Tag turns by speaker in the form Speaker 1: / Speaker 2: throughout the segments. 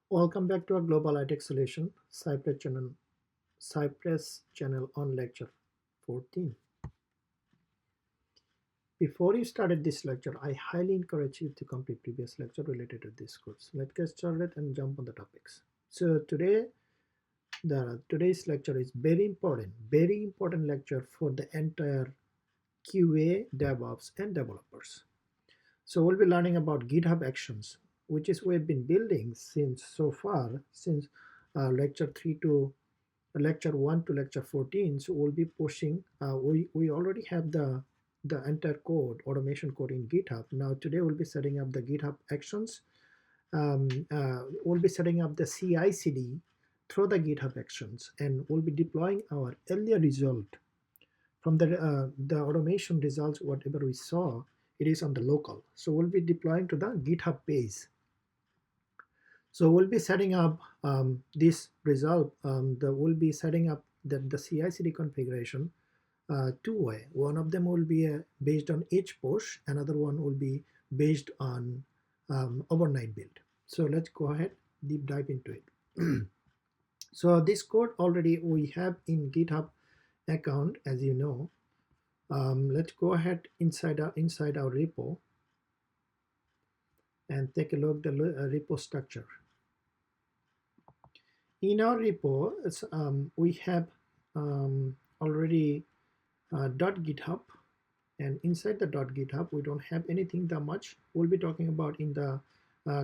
Speaker 1: Welcome back to our global iTech solution, Cypress channel on lecture 14. Before you started this lecture, I highly encourage you to complete previous lecture related to this course. Let's get started and jump on the topics. So today's lecture is very important lecture for the entire QA, DevOps, and developers. So we'll be learning about GitHub Actions, which is we've been building since lecture 3 to lecture 1 to lecture 14. So we'll be pushing, we already have the entire code, automation code in GitHub. Now today we'll be setting up the GitHub Actions. We'll be setting up the CI/CD through the GitHub Actions, and we'll be deploying our earlier result from the automation results. Whatever we saw, it is on the local, so we'll be deploying to the GitHub page. So we'll be setting up this result. We'll be setting up the CI/CD configuration two-way. One of them will be based on each push. Another one will be based on overnight build. So let's go ahead, deep dive into it. So this code already we have in GitHub account, as you know. Let's go ahead inside our repo and take a look at the repo structure. In our repo, we have already .github, and inside the .github we don't have anything that much. We'll be talking about in the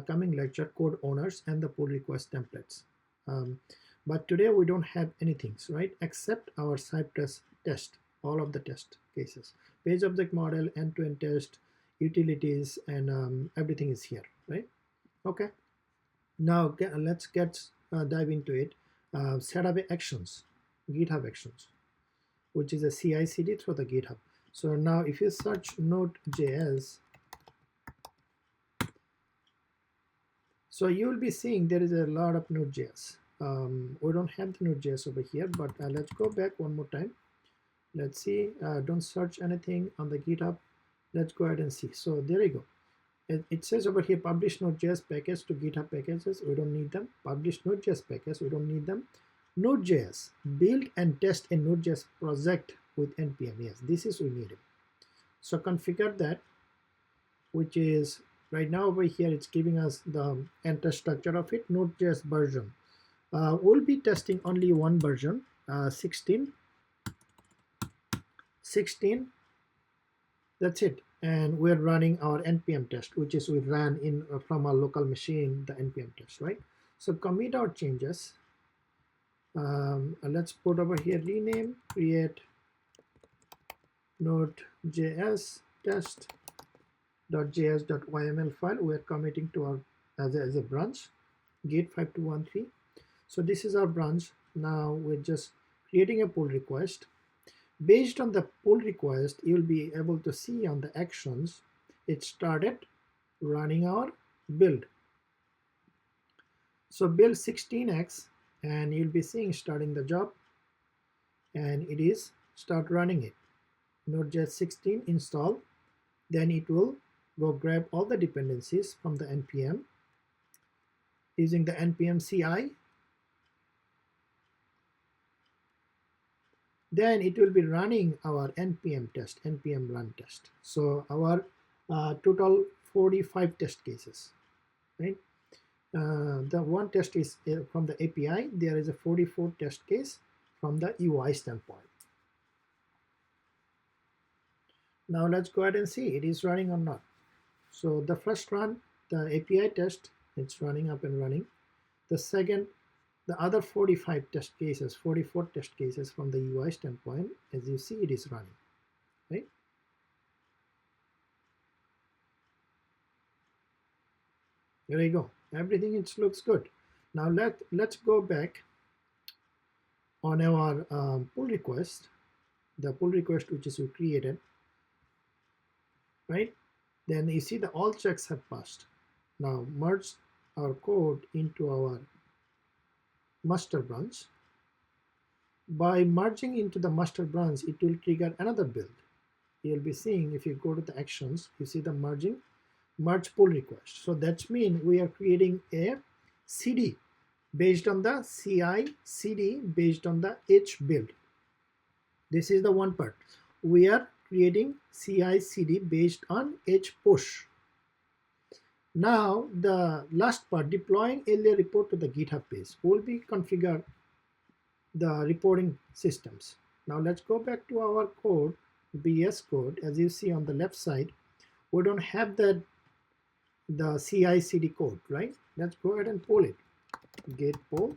Speaker 1: coming lecture code owners and the pull request templates. But today we don't have anything, right, except our Cypress test, all of the test cases, page object model, end-to-end test, utilities, and everything is here, right? Okay, now let's dive into it. Set up actions, GitHub Actions, which is a CI/CD through the GitHub. So now if you search Node.js, so you will be seeing there is a lot of Node.js. We don't have the Node.js over here, but let's go back one more time. Let's see, don't search anything on the GitHub. Let's go ahead and see. So there you go. It says over here, publish Node.js package to GitHub packages. We don't need them. Publish Node.js package. We don't need them. Node.js, build and test a Node.js project with npm. Yes, this is we need it. So configure that, which is right now over here. It's giving us the enter structure of it. Node.js version. We'll be testing only one version, 16. That's it. And we're running our npm test, which is we ran in from our local machine, the npm test, right? So commit our changes. Let's put over here, rename, create node.js test.js.yml file. We're committing to our as a branch, git 5213. So this is our branch. Now we're just creating a pull request. Based on the pull request, you'll be able to see on the actions, it started running our build. So build 16x, and you'll be seeing starting the job, and it is start running it. Node.js 16 install, then it will go grab all the dependencies from the npm using the npm CI. Then it will be running our npm test, npm run test. So our total 45 test cases, right? The one test is from the API. There is a 44 test case from the UI standpoint. Now let's go ahead and see it is running or not. So the first run, the API test, it's running up and running. The second, the other 45 test cases, 44 test cases from the UI standpoint, as you see, it is running, right? There you go. Everything looks good. Now let's go back on our pull request, the pull request which is we created, right? Then you see the all checks have passed. Now merge our code into our master branch. By merging into the master branch, it will trigger another build. You'll be seeing, if you go to the actions, you see the merge pull request. So that means we are creating a CD based on the CI CD based on the H build. This is the one part. We are creating CI CD based on H push. Now the last part, deploying Allure report to the GitHub page, will be configure the reporting systems. Now let's go back to our code, BS code. As you see on the left side, we don't have the CI CD code, right? Let's go ahead and pull it. Git pull.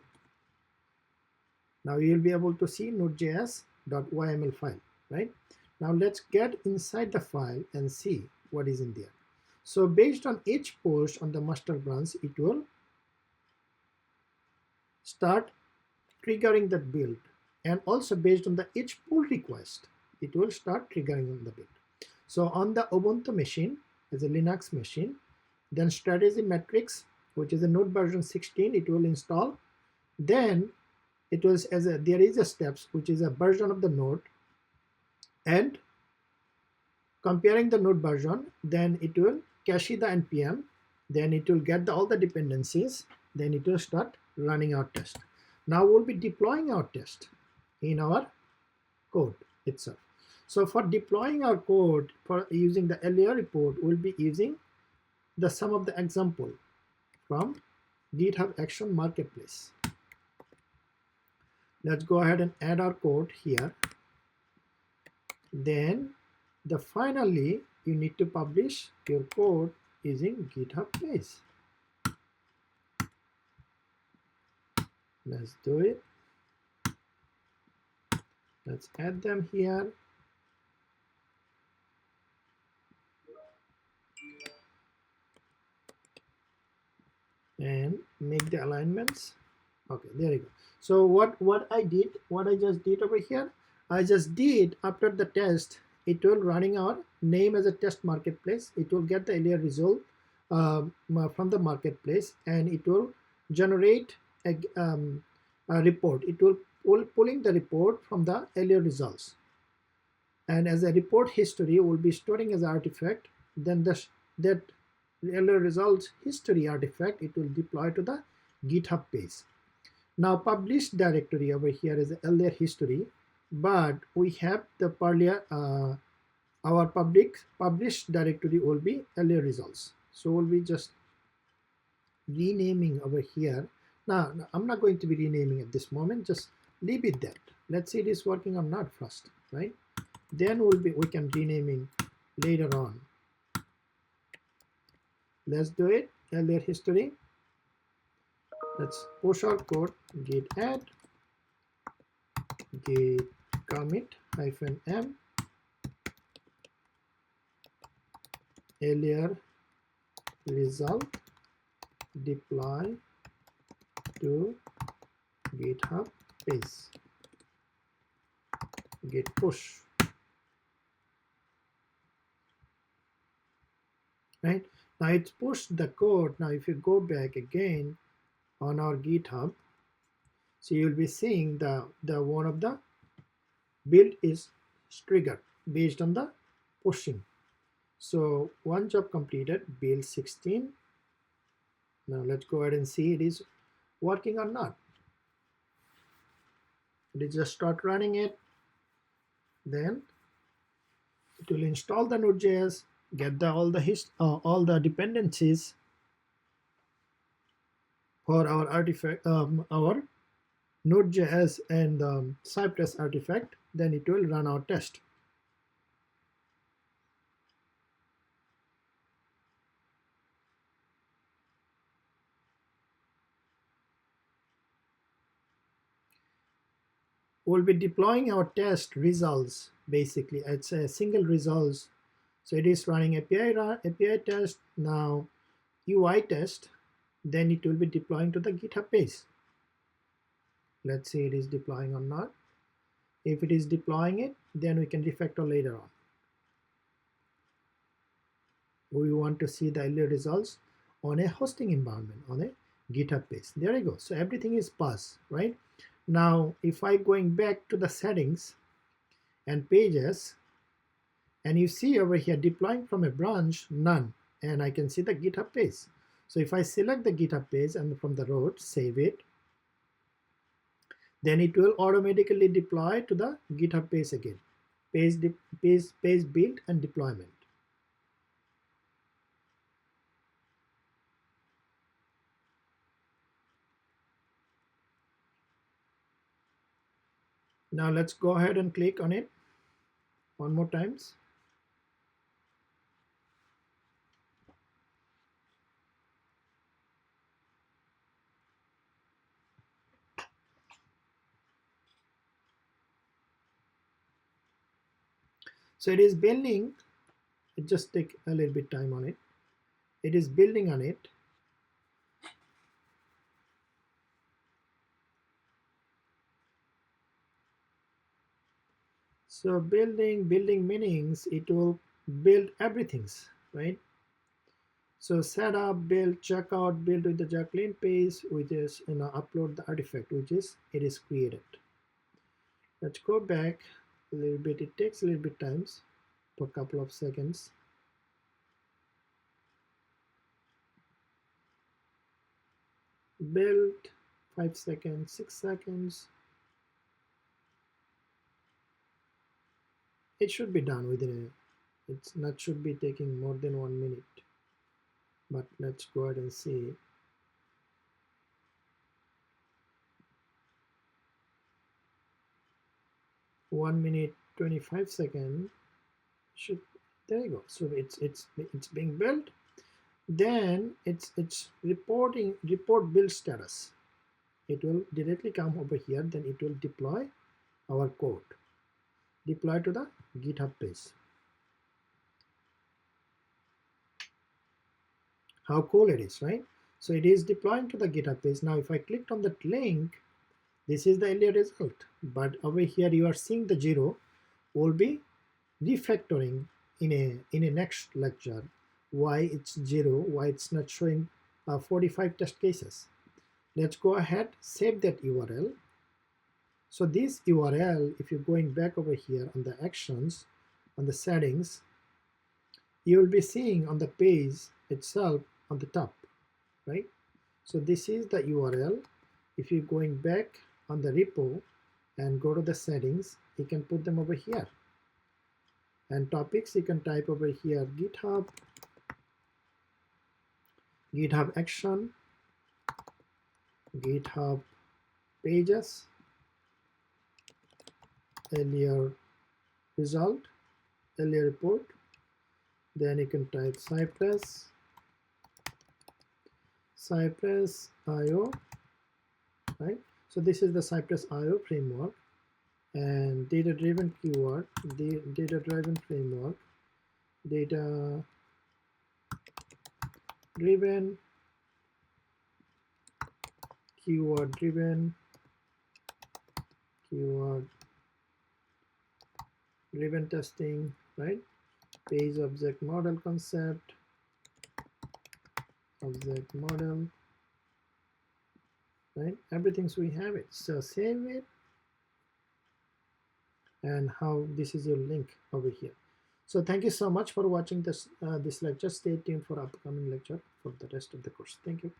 Speaker 1: Now you'll be able to see node.js.yml file, right? Now let's get inside the file and see what is in there. So based on each push on the master branch, it will start triggering the build, and also based on the each pull request, it will start triggering the build. So on the Ubuntu machine, as a Linux machine, then strategy matrix, which is a node version 16, it will install. Then it was there is a steps, which is a version of the node, and comparing the node version, then it will cache the npm, then it will get all the dependencies, then it will start running our test. Now we'll be deploying our test in our code itself. So for deploying our code for using the Allure report, we'll be using the some of the example from GitHub Action Marketplace. Let's go ahead and add our code here. Then finally you need to publish your code using GitHub page. Let's do it. Let's add them here. And make the alignments. Okay, there you go. So what I just did over here, I just did after the test, it will running our name as a test marketplace. It will get the Allure result from the marketplace, and it will generate a report. It will pulling the report from the Allure results, and as a report history will be storing as artifact. Then that Allure results history artifact, it will deploy to the GitHub page. Now published directory over here is Allure history, but we have the earlier our published directory will be Allure results. So we'll be just renaming over here. Now I'm not going to be renaming at this moment, just leave it there. Let's see it is working or not first, right? Then we can renaming later on. Let's do it. Allure history. Let's push our code, git add, git commit -m, Allure result deploy to GitHub page, git push. Right now it's pushed the code. Now if you go back again on our GitHub, so you'll be seeing the one of the build is triggered based on the pushing. So one job completed, build 16. Now let's go ahead and see it is working or not. Let's just start running it. Then it will install the Node.js, get all the dependencies for our artifact, our Node.js and Cypress artifact. Then it will run our test. We'll be deploying our test results. Basically, it's a single results. So it is running API test, now UI test, then it will be deploying to the GitHub page. Let's see it is deploying or not. If it is deploying it, then we can refactor later on. We want to see the Allure results on a hosting environment, on a GitHub page. There you go. So everything is passed, right? Now, if I going back to the settings and pages, and you see over here deploying from a branch, none, and I can see the GitHub page. So if I select the GitHub page and from the root save it, then it will automatically deploy to the GitHub page again. Page build and deployment. Now let's go ahead and click on it one more times. So it is building. It just take a little bit time on it. It is building on it. So building meanings it will build everything, right? So setup, build, checkout, build with the Jacqueline page, which is upload the artifact, which is it is created. Let's go back a little bit. It takes a little bit times for a couple of seconds. Build 5 seconds, 6 seconds. It should be done within it's not should be taking more than 1 minute, but let's go ahead and see. 1 minute 25 seconds. Should there you go. So it's being built. Then it's report build status. It will directly come over here. Then it will deploy our code. Deploy to the GitHub page. How cool it is, right? So it is deploying to the GitHub page. Now if I clicked on that link, this is the Allure result. But over here you are seeing the 0 will be refactoring in a next lecture why it's 0, why it's not showing 45 test cases. Let's go ahead, save that URL. So this URL, if you're going back over here on the actions, on the settings, you will be seeing on the page itself on the top, right? So this is the URL. If you're going back on the repo and go to the settings, you can put them over here. And topics, you can type over here GitHub Action, GitHub Pages, Allure result, Allure report. Then you can type cypressio, right? So this is the cypressio framework, and data-driven keyword, data-driven framework, data-driven keyword-driven testing, right? Page object model concept, object model, right? Everything, so we have it. So save it, and how this is your link over here. So thank you so much for watching this lecture. Stay tuned for upcoming lecture for the rest of the course. Thank you.